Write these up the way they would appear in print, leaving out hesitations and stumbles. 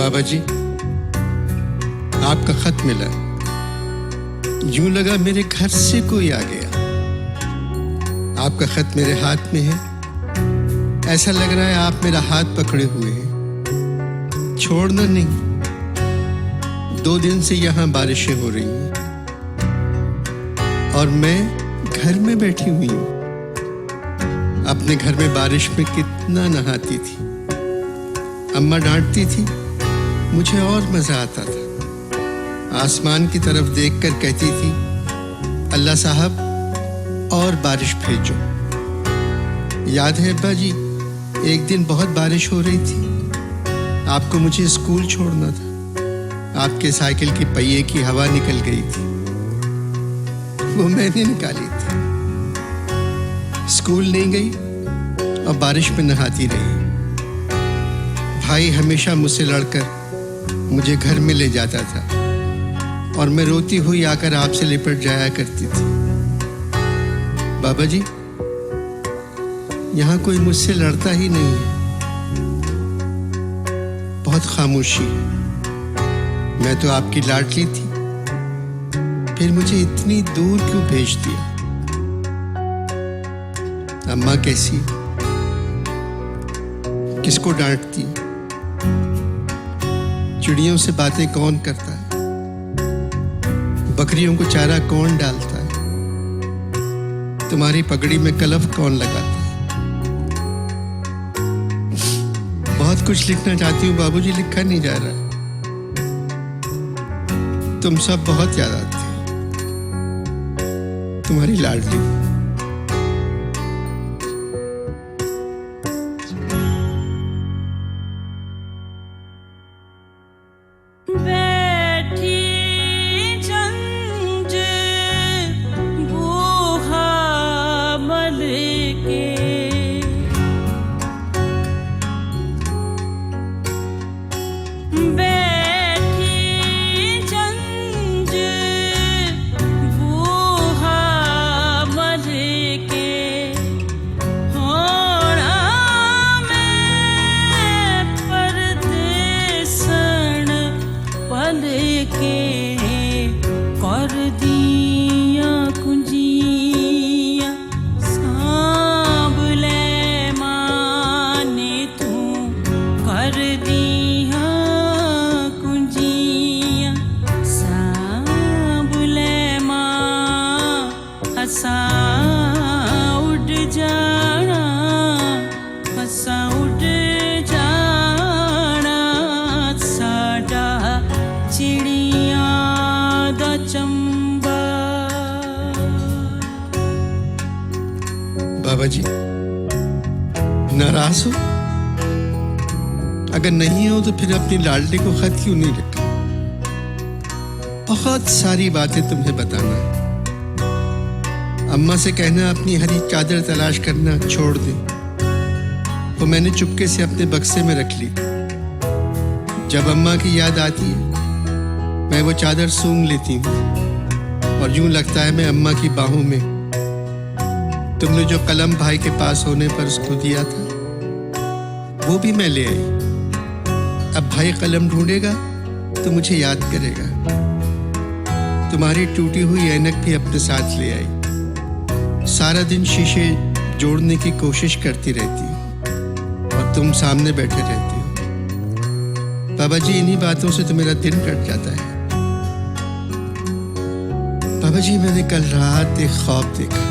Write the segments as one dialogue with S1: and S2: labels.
S1: बाबा जी, आपका खत मिला। यूं लगा मेरे घर से कोई आ गया। आपका खत मेरे हाथ में है। ऐसा लग रहा है आप मेरा हाथ पकड़े हुए हैं। छोड़ना नहीं। 2 दिन से यहाँ बारिशें हो रही हैं और मैं घर में बैठी हुई हूँ। अपने घर में बारिश में कितना नहाती थी। अम्मा डांटती थी, मुझे और मजा आता था। आसमान की तरफ देखकर कहती थी, अल्लाह साहब और बारिश भेजो। याद है अब्बा जी, एक दिन बहुत बारिश हो रही थी। आपको मुझे स्कूल छोड़ना था। आपके साइकिल की पहिए की हवा निकल गई थी, वो मैंने निकाली थी। स्कूल नहीं गई और बारिश में नहाती रही। भाई हमेशा मुझसे लड़कर मुझे घर में ले जाता था और मैं रोती हुई आकर आपसे लिपट जाया करती थी। बाबा जी, यहाँ कोई मुझसे लड़ता ही नहीं है। बहुत खामोशी है। मैं तो आपकी लाडली थी, फिर मुझे इतनी दूर क्यों भेज दिया? अम्मा कैसी? किसको डांटती? चिड़ियों से बातें कौन करता है? बकरियों को चारा कौन डालता है? तुम्हारी पगड़ी में कलफ कौन लगाता है? बहुत कुछ लिखना चाहती हूँ बाबूजी, लिखा नहीं जा रहा। तुम सब बहुत याद आते हो। तुम्हारी लाडली। बाबा जी, नाराज हो? अगर नहीं हो तो फिर अपनी लाडली को खत क्यों नहीं लिखा? बहुत सारी बातें तुम्हें बताना है। अम्मा से कहना अपनी हरी चादर तलाश करना छोड़ दे। वो मैंने चुपके से अपने बक्से में रख ली। जब अम्मा की याद आती है मैं वो चादर सूंघ लेती हूँ और यूं लगता है मैं अम्मा की बाहों में। तुमने जो कलम भाई के पास होने पर उसको दिया था वो भी मैं ले आई। अब भाई कलम ढूंढेगा तो मुझे याद करेगा। तुम्हारी टूटी हुई ऐनक भी अपने साथ ले आई। सारा दिन शीशे जोड़ने की कोशिश करती रहती हूँ और तुम सामने बैठे रहती हो। बाबा जी, इन्हीं बातों से तो मेरा दिन कट जाता है। बाबा जी, मैंने कल रात एक ख्वाब देखा।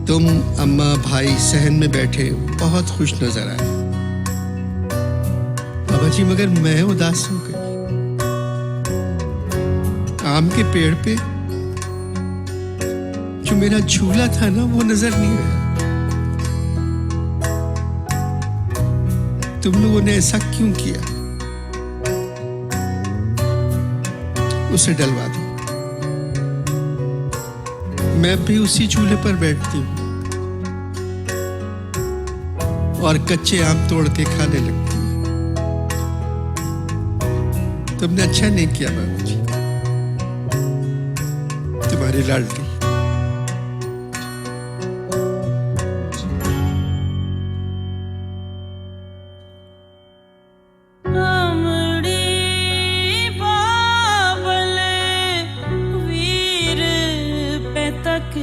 S1: तुम, अम्मा, भाई सहन में बैठे बहुत खुश नजर आए। बाबा जी, मगर मैं उदास हो गई। आम के पेड़ पे जो मेरा झूला था ना, वो नजर नहीं आया। तुम लोगों ने ऐसा क्यों किया? उसे डलवा दो। मैं भी उसी झूले पर बैठती हूँ और कच्चे आम तोड़ के खाने लगती हूँ। तुमने अच्छा नहीं किया बाबूजी। तुम्हारी लाडली।
S2: तक